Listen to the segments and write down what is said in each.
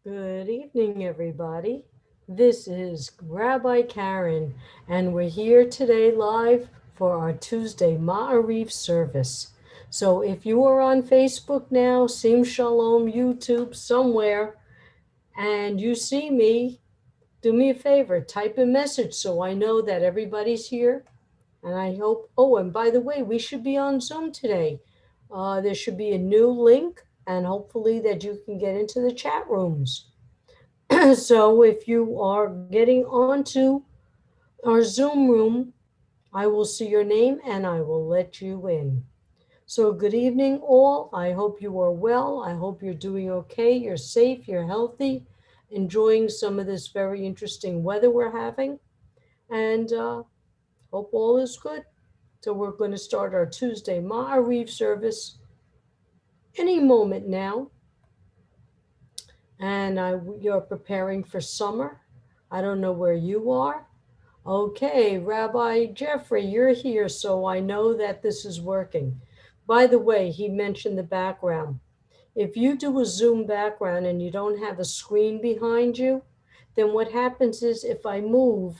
Good evening, everybody. This is Rabbi Karen, and we're here today live for our Tuesday Maariv service. So if you are on Facebook now, Sim Shalom, YouTube, somewhere, and you see me, do me a favor, type a message so I know that everybody's here. And I hope, oh, and by the way, we should be on Zoom today. There should be a new link, and hopefully that you can get into the chat rooms. So if you are getting onto our Zoom room, I will see your name and I will let you in. So good evening, all. I hope you are well. I hope you're doing okay. You're safe, you're healthy, enjoying some of this very interesting weather we're having, and hope all is good. So we're going to start our Tuesday Ma'ariv service any moment now. And you're preparing for summer. I don't know where you are. Okay, Rabbi Jeffrey, you're here, so I know that this is working. By the way, he mentioned the background. If you do a Zoom background and you don't have a screen behind you, then what happens is if I move,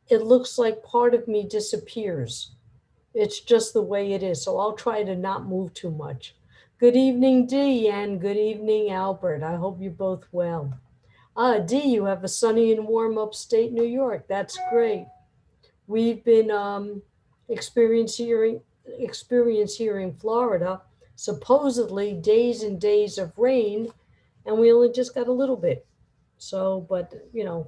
it looks like part of me disappears. It's just the way it is, so I'll try to not move too much. Good evening, Dee, and good evening, Albert. I hope you're both well. Dee, you have a sunny and warm upstate New York. That's great. We've been experience here in Florida, supposedly days and days of rain, and we only just got a little bit. So, but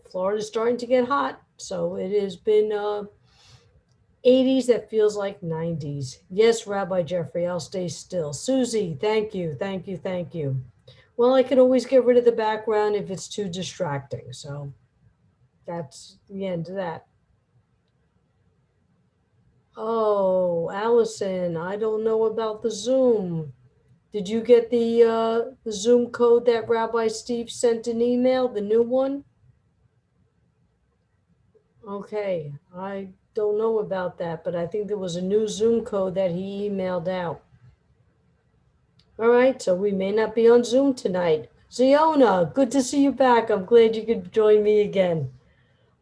Florida's starting to get hot, so it has been 80s that feels like 90s. Yes, Rabbi Jeffrey, I'll stay still. Susie, thank you, thank you, thank you. Well, I can always get rid of the background if it's too distracting. So that's the end of that. Oh, Allison, I don't know about the Zoom. Did you get the Zoom code that Rabbi Steve sent an email, the new one? Okay, I don't know about that, but I think there was a new Zoom code that he emailed out. All right, so we may not be on Zoom tonight. Ziona, good to see you back. I'm glad you could join me again.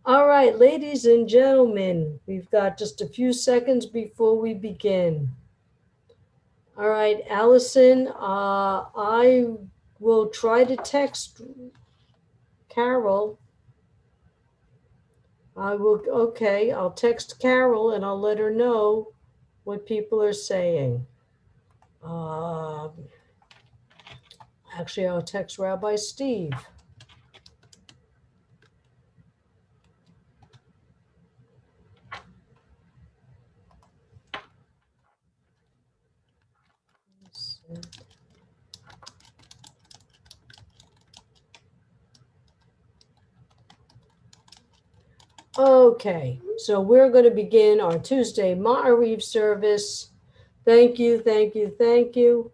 All right, ladies and gentlemen, we've got just a few seconds before we begin. All right, Allison, I will try to text Carol. Okay, I'll text Carol and I'll let her know what people are saying. Uh, Actually, I'll text Rabbi Steve. Okay, so we're going to begin our Tuesday Ma'ariv service. Thank you, thank you, thank you.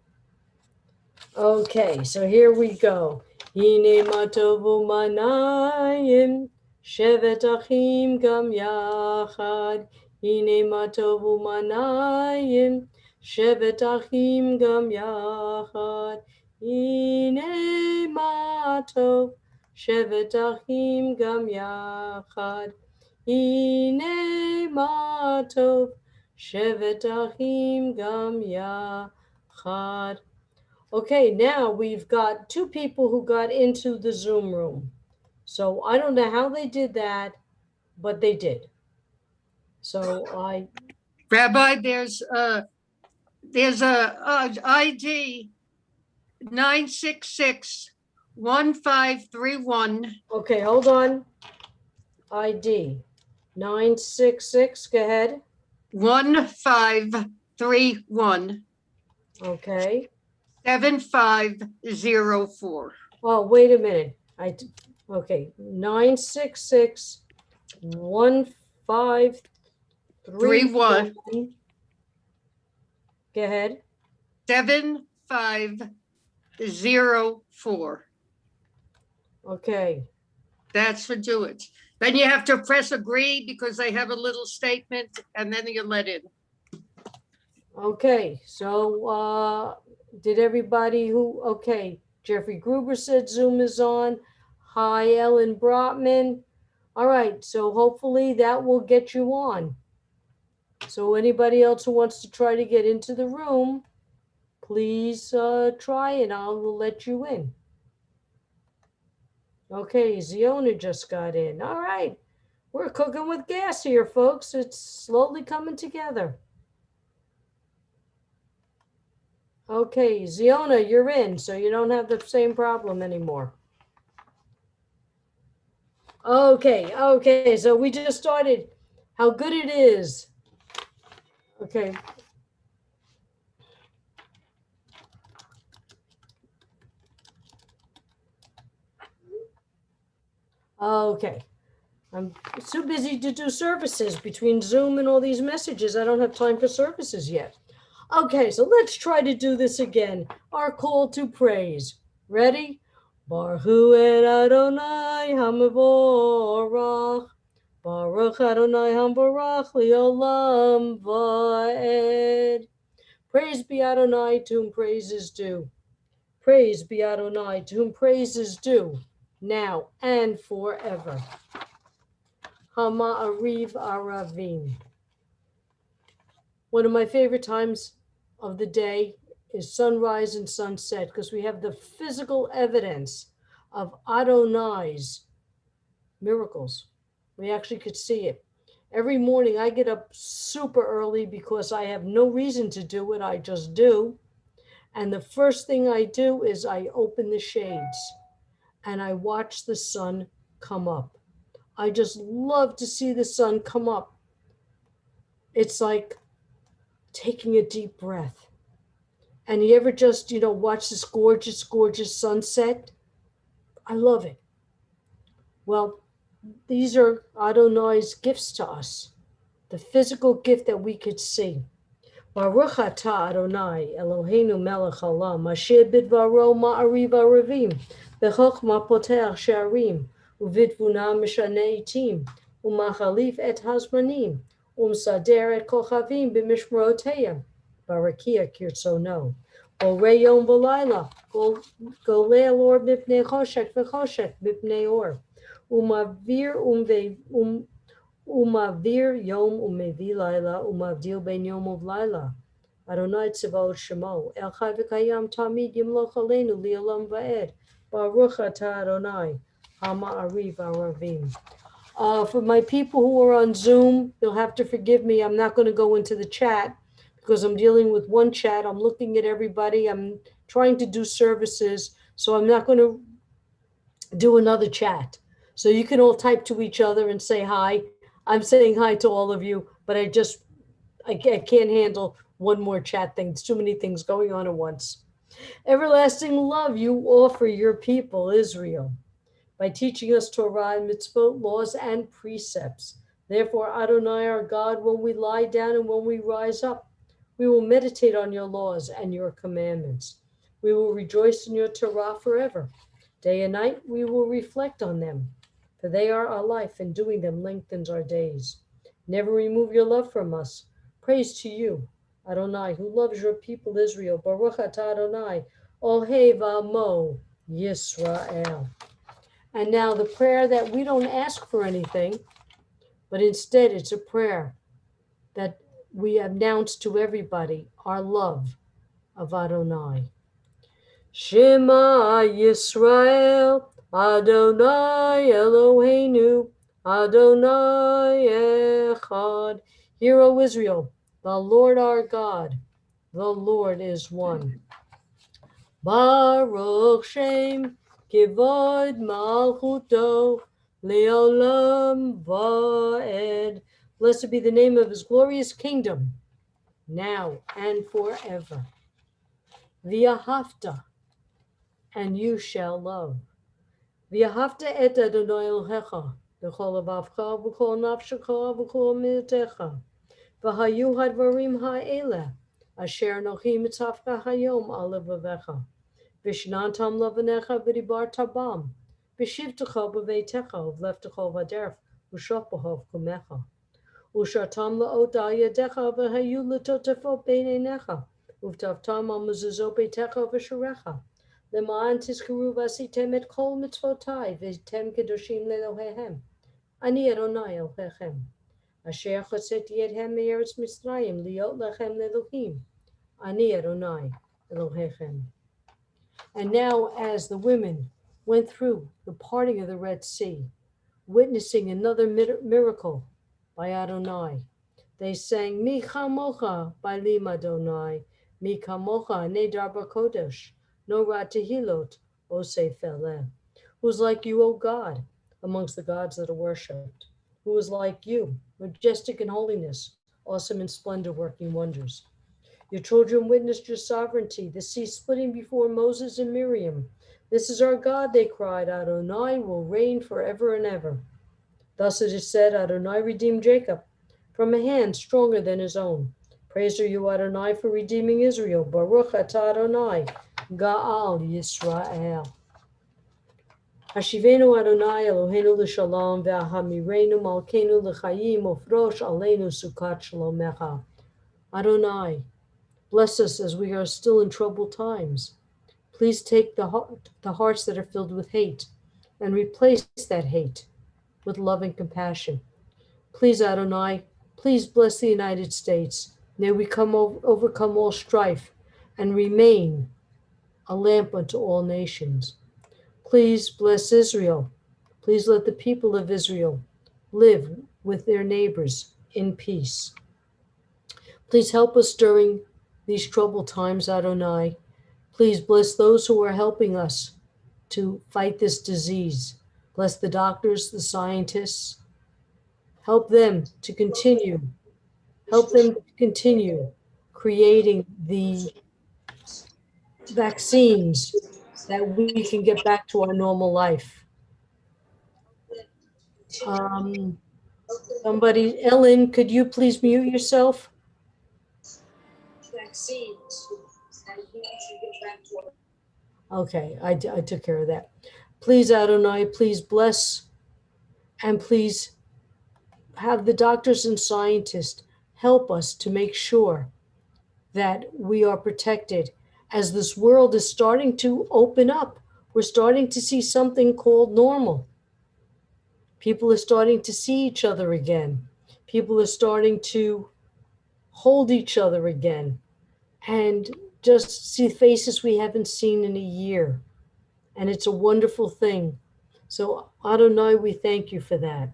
Okay, so here we go. Hine matovu manayim, shevet achim gam yachad. Hine matovu manayim, shevet achim gam yachad. Hine matov, shevet achim gam yachad. Hine matov, shevet achim gam yachad. Okay, now we've got two people who got into the Zoom room. So I don't know how they did that, but they did. So Rabbi, there's a ID 966-1531. Okay, hold on. ID 966. Go ahead. 1531. Okay. 7504. Oh, wait a minute. Okay, 966 1531. Go ahead. 7504. Okay. That's what do it. Then you have to press agree because I have a little statement and then you let in. Okay, so did everybody okay, Jeffrey Gruber said Zoom is on. Hi, Ellen Brotman. All right, so hopefully that will get you on. So anybody else who wants to try to get into the room, please try and I'll let you in. Okay, Ziona just got in. All right, we're cooking with gas here, folks. It's slowly coming together. Okay, Ziona, you're in, so you don't have the same problem anymore. Okay, so we just started. How good it is. Okay. Okay. I'm too busy to do services between Zoom and all these messages. I don't have time for services yet. Okay, so let's try to do this again. Our call to praise. Ready? Baruch et Adonai hamavorach. Baruch Adonai hamborach liolam va'ed. Praise be Adonai, to whom praise is due. Praise be Adonai, to whom praise is due, now and forever. Maariv Aravim. One of my favorite times of the day is sunrise and sunset because we have the physical evidence of Adonai's miracles. We actually could see it. Every morning I get up super early because I have no reason to do it. I just do. And the first thing I do is I open the shades and I watch the sun come up. I just love to see the sun come up. It's like taking a deep breath. And you ever just, watch this gorgeous, gorgeous sunset? I love it. Well, these are Adonai's gifts to us, the physical gift that we could see. Baruch atah Adonai Eloheinu melech haolam, asher bidvaro ma'ariv aravim, bechokma poteach she'arim, uvidvuna mishane itim, umachalif et hazmanim, umsader et kochavim b'mishmoroteyah, barakia kirtzono. Borei yom v'layla, golei or mipnei choshek v'choshek mipnei or, umavir umavir yom umevi laila umavdil ben yom uvlaila. Adonai tzivot shemo el chai v'kayam tamid yimloch aleinu li'olam va'ed. Baruch atah Adonai ha'ma'ariv aravim. For my people who are on Zoom, you'll have to forgive me. I'm not going to go into the chat because I'm dealing with one chat. I'm looking at everybody. I'm trying to do services, so I'm not going to do another chat. So you can all type to each other and say hi. I'm saying hi to all of you, but I can't handle one more chat thing. There's too many things going on at once. Everlasting love you offer your people, Israel, by teaching us Torah, mitzvot, laws, and precepts. Therefore, Adonai, our God, when we lie down and when we rise up, we will meditate on your laws and your commandments. We will rejoice in your Torah forever. Day and night, we will reflect on them, for they are our life, and doing them lengthens our days. Never remove your love from us. Praise to you, Adonai, who loves your people Israel. Baruch atah Adonai, Ohev Amo Yisrael. And now the prayer that we don't ask for anything, but instead it's a prayer that we announce to everybody our love of Adonai. Shema Yisrael, Adonai Eloheinu, Adonai Echad. Hear, O Israel, the Lord our God, the Lord is one. Baruch Shem, Kivod Malchuto, Leolam Va'ed. Blessed be the name of his glorious kingdom, now and forever. V'ahavta, and you shall love. V'ahavta et Adonai Elohecha, b'chol levavcha, b'chol nafshecha, b'chol mi'atecha. V'hayu hadvarim ha'eleh, asher anochi mitzavka hayom al levavecha. Vishnantam lavanecha v'dibar tabam. V'shivtecha b'veitecha, uvleftecha v'aderf, u'shopahov kumecha. Ushartam la'ot al yadecha, v'hayu l'totefot beinenecha. Uvtavtam al mezuzot beitecha v'sharecha. למען תזכרו ועשיתם את כל מצוותיי, והייתם קדושים לאלוהיהם. אני אדוני אלוהיכם, אשר הוצאתי אתכם מארץ מצרים להיות לכם לאלוהים. אני אדוני אלוהיכם. And now, as the women went through the parting of the Red Sea, witnessing another miracle by Adonai, they sang, Mi chamocha ba'lim Adonai, mi kamocha nedar b'kodesh, no ra tehilot, oseh feleh. Who is like you, O God, amongst the gods that are worshipped? Who is like you, majestic in holiness, awesome in splendor, working wonders? Your children witnessed your sovereignty, the sea splitting before Moses and Miriam. This is our God, they cried. Adonai will reign forever and ever. Thus it is said, Adonai redeemed Jacob from a hand stronger than his own. Praise are you, Adonai, for redeeming Israel. Baruch atah Adonai, Ga'al Yisrael. Hashivenu Adonai Eloheinu l'shalom ve'ahamirenu malkeinu l'chayim ufrosh aleinu sukat shalomecha. Adonai, bless us as we are still in troubled times. Please take the hearts that are filled with hate and replace that hate with love and compassion. Please, Adonai, please bless the United States. May we overcome all strife and remain a lamp unto all nations. Please bless Israel. Please let the people of Israel live with their neighbors in peace. Please help us during these troubled times, Adonai. Please bless those who are helping us to fight this disease. Bless the doctors, the scientists. Help them to continue. Help them continue creating the vaccines that we can get back to our normal life. Somebody, Ellen, could you please mute yourself? Vaccines. Okay, I took care of that. Please, Adonai, please bless and please have the doctors and scientists help us to make sure that we are protected as this world is starting to open up. We're starting to see something called normal. People are starting to see each other again. People are starting to hold each other again and just see faces we haven't seen in a year. And it's a wonderful thing. So Adonai, we thank you for that.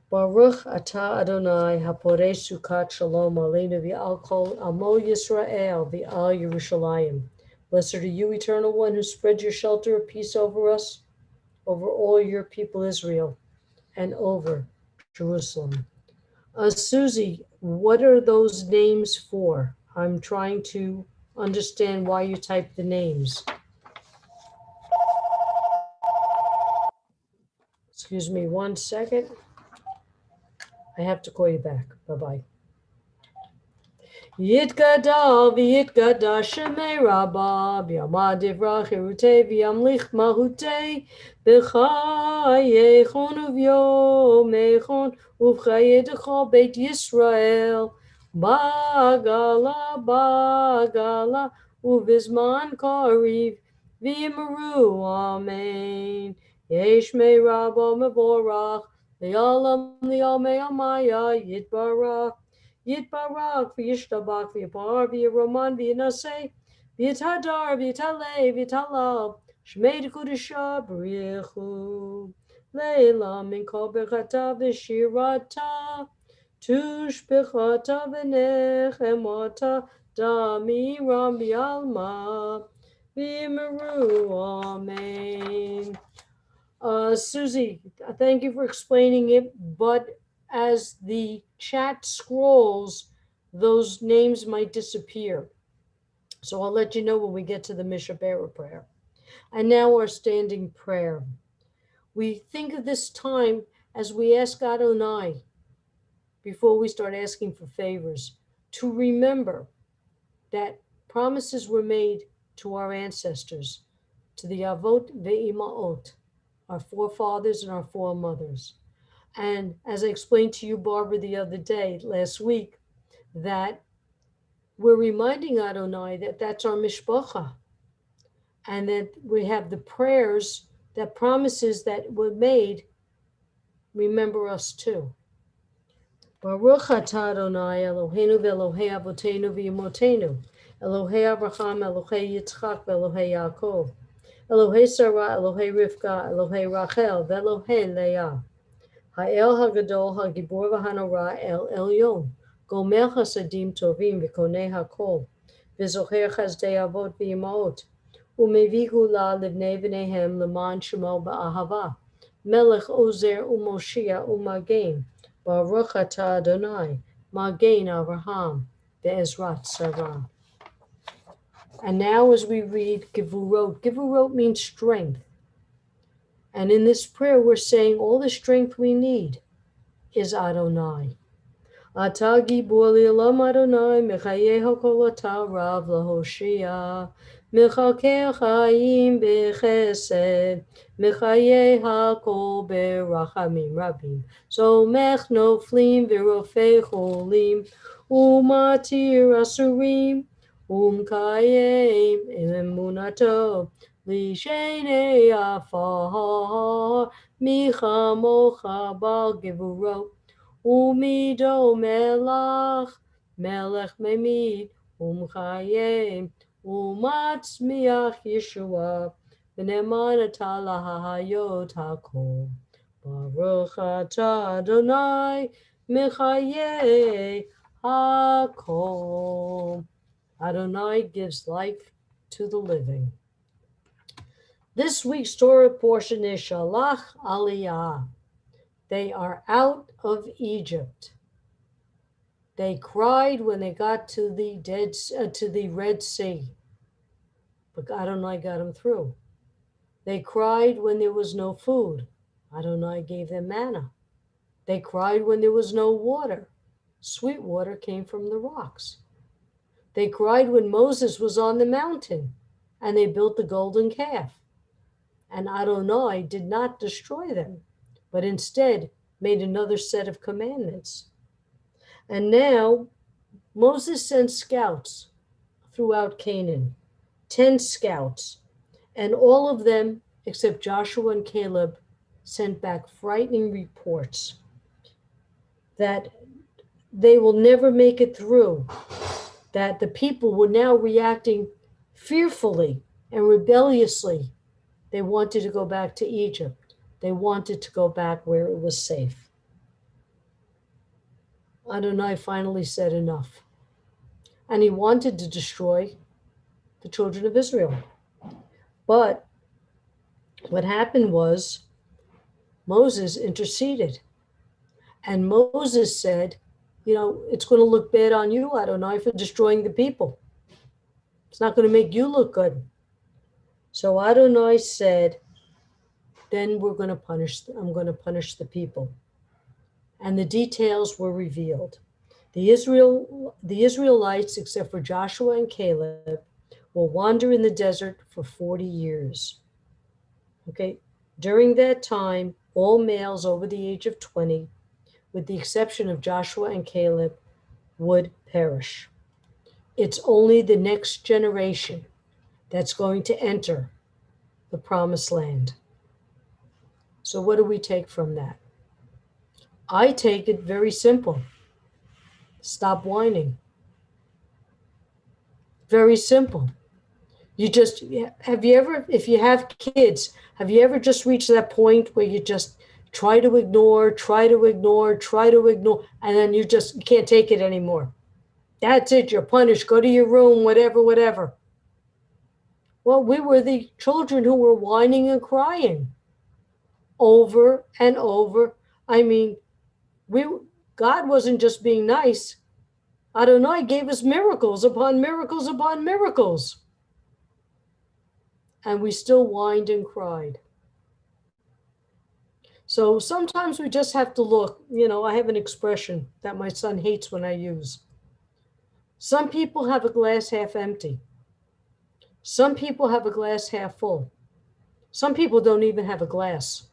Baruch atah Adonai haporei sukat shalom aleinu v'al kol amo Yisrael v'al Yerushalayim. Blessed are you, Eternal One, who spread your shelter of peace over us, over all your people Israel, and over Jerusalem. Susie, what are those names for? I'm trying to understand why you typed the names. Excuse me 1 second. I have to call you back. Bye-bye. Yitgadal v'yitgada shemei rabba b'yamad divra chirutei v'yamlich mahutei b'chayechon uv'yomechon uv'chayedecho beit Yisrael bagala uv'zman kariv v'yimaru amen yesh mei rabba mevorach v'yalam li'amei amaya yitbarach Yitbarak v'yishtabak v'yipar v'yiroman v'yinaseh v'yitadar v'yitaleh v'yitalal shmei d'kudisha b'richu leila min kol bechata v'shirata tushbechata v'nechemata damiram v'yalma v'yimeru amen. Susie, thank you for explaining it, but as the chat scrolls, those names might disappear. So I'll let you know when we get to the Mishabera prayer. And now our standing prayer. We think of this time as we ask Adonai, before we start asking for favors, to remember that promises were made to our ancestors, to the Avot ve'Imaot, our forefathers and our foremothers. And as I explained to you, Barbara, the other day, last week, that we're reminding Adonai that that's our mishpacha. And then we have the prayers that promises that were made, remember us too. Baruch atah Adonai Eloheinu v'Elohei Avotenu v'Yimotenu, Elohei Abraham, Elohei Yitzchak, v'Elohei Yaakov, Elohei Sarah, Elohei Rivka, Elohei Rachel, v'Elohei Leah, Ha'el HaGadol HaGibor v'Hanora El Elyon, Gomer Chasadim Tovim v'Konei HaKol, v'Zocher Chazdei Avot v'Imaot, U'Mevi Gula Livnei V'neihem L'man Shemo Ba'ahava, Melech Ozer U'Moshia U'Magen, Baruch atah Adonai, Magen Avraham, Be'ezrat Sarah. And now as we read Givurot, Givurot means strength. And in this prayer, we're saying all the strength we need is Adonai. Atah gibor li'olam Adonai, mechaye hakol atah rav lahoshia, mechalkei chayim b'chesed, mechaye hakol berachamim rabim, somech noflim v'rofei cholim, umatir asurim, umkayim emunato, lishenei afar, michamocha bal givurot, Umido melach, melech memid, umchayim, umatzmiach Yeshua, v'neman atah lahayot hakol. Baruch atah Adonai, mechaye hakol. Adonai gives life to the living. This week's Torah portion is Shalach Aliyah. They are out of Egypt. They cried when they got to the Red Sea, but Adonai got them through. They cried when there was no food. Adonai gave them manna. They cried when there was no water. Sweet water came from the rocks. They cried when Moses was on the mountain, and they built the golden calf. And Adonai did not destroy them, but instead made another set of commandments. And now Moses sent scouts throughout Canaan, 10 scouts, and all of them, except Joshua and Caleb, sent back frightening reports that they will never make it through, that the people were now reacting fearfully and rebelliously. They wanted to go back to Egypt. They wanted to go back where it was safe. Adonai finally said enough. And he wanted to destroy the children of Israel. But what happened was Moses interceded. And Moses said, it's going to look bad on you, Adonai, for destroying the people. It's not going to make you look good. So Adonai said, then I'm going to punish the people. And the details were revealed. The Israelites, except for Joshua and Caleb, will wander in the desert for 40 years. Okay, during that time, all males over the age of 20, with the exception of Joshua and Caleb, would perish. It's only the next generation that's going to enter the promised land. So what do we take from that? I take it very simple. Stop whining. Very simple. If you have kids, have you ever just reached that point where you just try to ignore, and then you can't take it anymore? That's it, you're punished, go to your room, whatever. Well, we were the children who were whining and crying over and over. I mean, God wasn't just being nice. Adonai gave us miracles upon miracles upon miracles. And we still whined and cried. So sometimes we just have to look. I have an expression that my son hates when I use. Some people have a glass half empty. Some people have a glass half full. Some people don't even have a glass.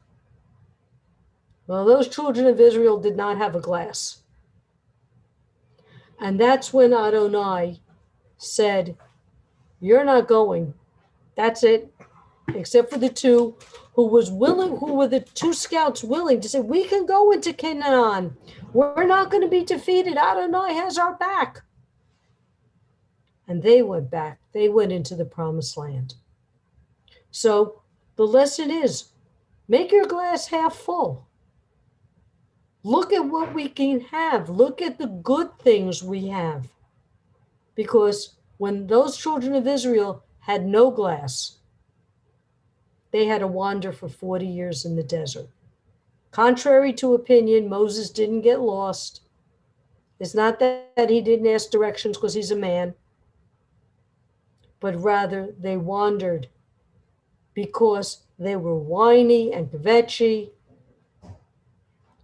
Well, those children of Israel did not have a glass. And that's when Adonai said, you're not going. That's it. Except for the two who were the two scouts willing to say, we can go into Canaan. We're not going to be defeated. Adonai has our back. And they went back. They went into the promised land. So the lesson is, make your glass half full. Look at what we can have. Look at the good things we have. Because when those children of Israel had no glass, they had to wander for 40 years in the desert. Contrary to opinion, Moses didn't get lost. It's not that he didn't ask directions because he's a man, but rather they wandered because they were whiny and kvetchy,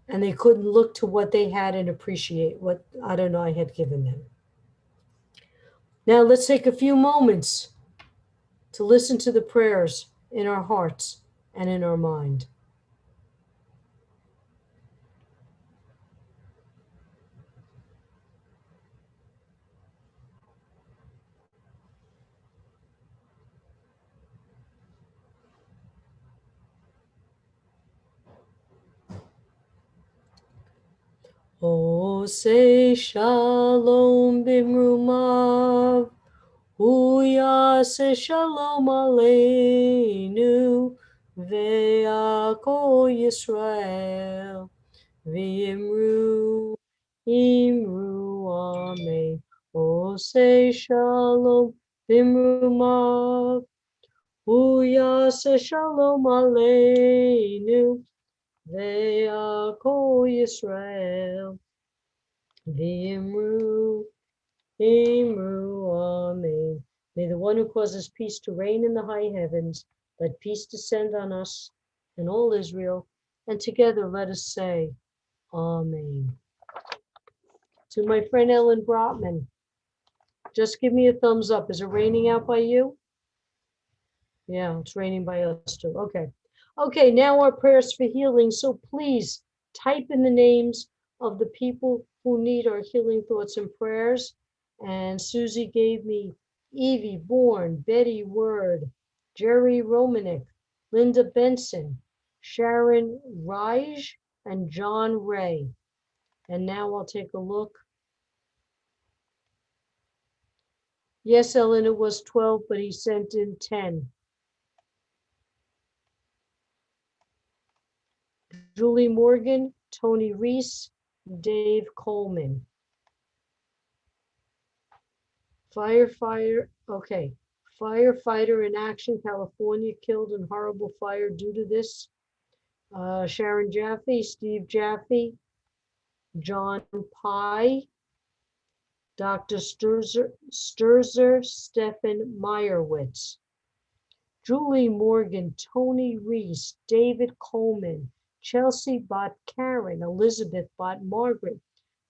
and they couldn't look to what they had and appreciate what Adonai had given them. Now let's take a few moments to listen to the prayers in our hearts and in our mind. Oh, say shalom bimrumav, Uyase shalom aleinu, ve'ako Yisrael, v'imru, imru, amen. Oh, say shalom bimrumav, Uyase shalom aleinu, ve'ako Yisrael, v'imru, amen. May the one who causes peace to reign in the high heavens, let peace descend on us and all Israel, and together let us say, Amen. To my friend Ellen Brotman, just give me a thumbs up. Is it raining out by you? Yeah, it's raining by us too. Okay. Okay, now our prayers for healing. So please type in the names of the people who need our healing thoughts and prayers. And Susie gave me Evie Bourne, Betty Word, Jerry Romanek, Linda Benson, Sharon Raj, and John Ray. And now I'll take a look. Yes, Ellen, it was 12, but he sent in 10. Julie Morgan, Tony Reese, Dave Coleman. Firefighter in action, California, killed in horrible fire due to this. Sharon Jaffe, Steve Jaffe, John Pye, Dr. Sturzer, Stephen Meyerowitz. Julie Morgan, Tony Reese, David Coleman, Chelsea Bot Karen, Elizabeth Bot Margaret,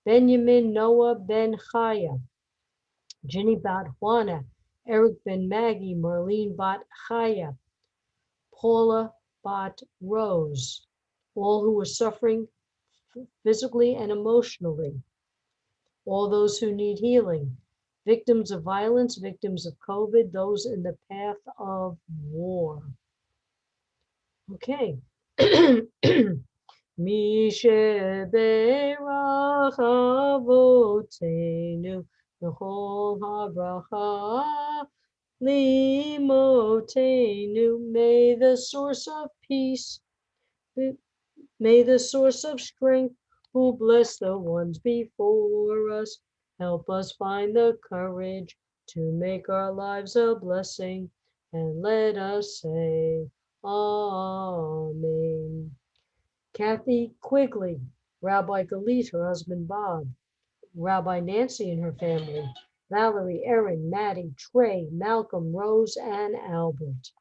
Benjamin Noah Ben Chaya, Ginny Bot Juana, Eric Ben Maggie, Marlene Bot Chaya, Paula Bot Rose, all who were suffering physically and emotionally, all those who need healing, victims of violence, victims of COVID, those in the path of war. Okay. Mishe berach avotenu v'chol habracha limotenu. May the source of peace, may the source of strength, who bless the ones before us, help us find the courage to make our lives a blessing, and let us say, Amen. Kathy Quigley, Rabbi Galit, her husband Bob, Rabbi Nancy and her family, Valerie, Erin, Maddie, Trey, Malcolm, Rose, and Albert.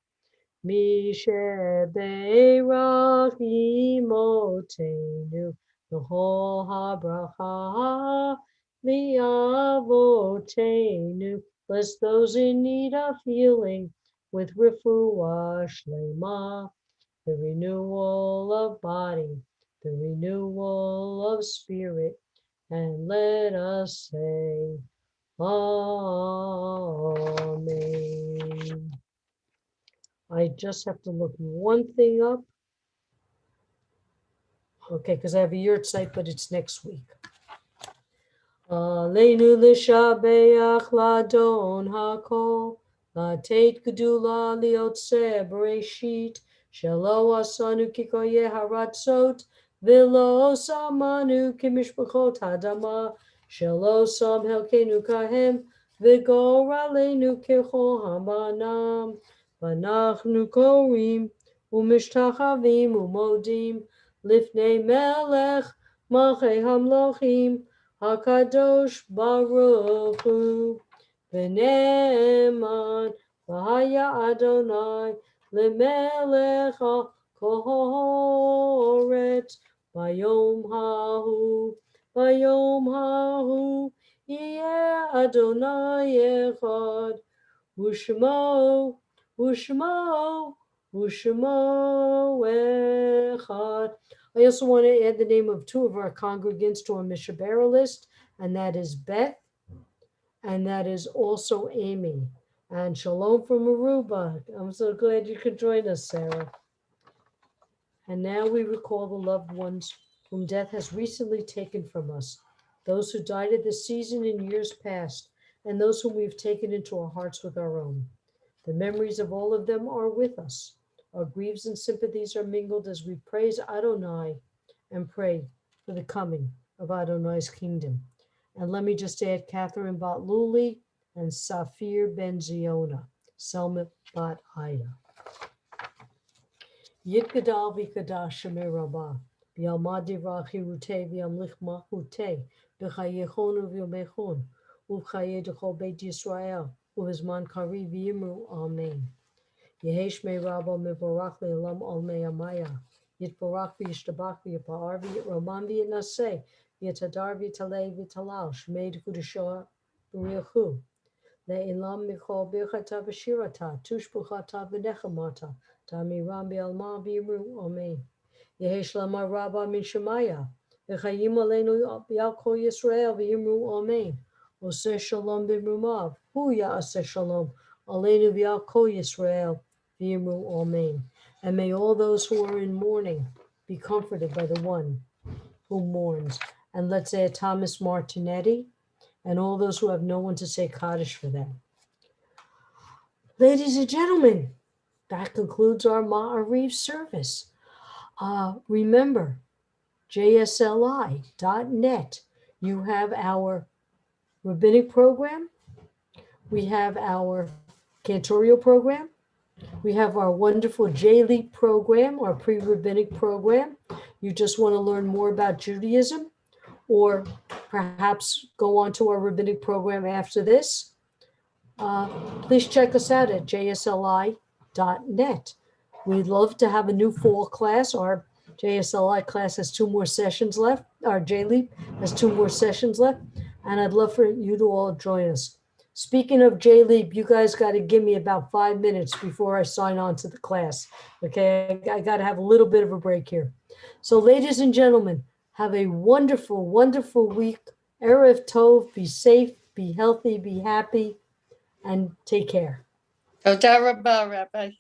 Mishe beirach imotenu, v'chol habracha li'avotenu. Bless those in need of healing with refuah shlema, the renewal of body, the renewal of spirit, and let us say, Amen. I just have to look one thing up. Okay, because I have a yurt site, but it's next week. Aleinu l'shabeach ladon hakol, latet gedula liotze bereshit, shelo asanu kikoye haratzot, v'lo samanu kimishpachot hadama, shelo sam helkenu kahem, v'gor aleinu kechol hamanam, v'anachnu korim, u'mishtachavim u'modim, lifnei melech, malchei hamlochim, HaKadosh Baruch Hu, V'ne'eman, V'haya Adonai, L'melech HaKoret, V'yom hahu, Yeh Adonai Echad, Ushmo Echad. I also want to add the name of two of our congregants to our Mishabara list, and that is Beth, and that is also Amy. And Shalom from Aruba. I'm so glad you could join us, Sarah. And now we recall the loved ones whom death has recently taken from us, those who died at this season in years past, and those whom we've taken into our hearts with our own. The memories of all of them are with us. Our griefs and sympathies are mingled as we praise Adonai and pray for the coming of Adonai's kingdom. And let me just add Catherine Bat Luli and Safir Ben Ziona, Selma Bat Ida. Yitgadal v'kadash shemei rabah, v'yalmad divrach hirutei v'yamlich mahutei, v'chayechon v'yomechon, u'v'chayei d'chol beit Yisrael, u'v'zman kari v'yimru, amen. Yehesh me rabo mevorach le'olam olmei amaya, yitvorach v'yishtabach v'yipa'ar v'yitroman v'yinaseh, v'yitadar v'yitalei v'yitalal, shmei d'kudasho v'riachu, le'ilam michol birchata v'shirata, tushbuchata v'nechamata, Tamiram Bialma Biru Amen. Yehesh Lama Rabba Min Shemaya. V'chayim Aleinu Yalko Yisrael V'yimru Amen. Oseh Shalom B'rumav. Hu Ya'aseh Shalom. Aleinu V'yalko Yisrael V'yimru Amen. And may all those who are in mourning be comforted by the one who mourns. And let's say Thomas Martinetti and all those who have no one to say Kaddish for them. Ladies and gentlemen, that concludes our Maariv service. Remember, jsli.net. You have our rabbinic program. We have our cantorial program. We have our wonderful J-Leap program, our pre-rabbinic program. You just want to learn more about Judaism, or perhaps go on to our rabbinic program after this. Please check us out at jsli.net. We'd love to have a new fall class. Our JSLI class has 2 more sessions left. Our JLEAP has 2 more sessions left. And I'd love for you to all join us. Speaking of JLEAP, you guys got to give me about 5 minutes before I sign on to the class. Okay, I got to have a little bit of a break here. So ladies and gentlemen, have a wonderful, wonderful week. Erev Tov, be safe, be healthy, be happy, and take care. Toda Rabba, Rabbi.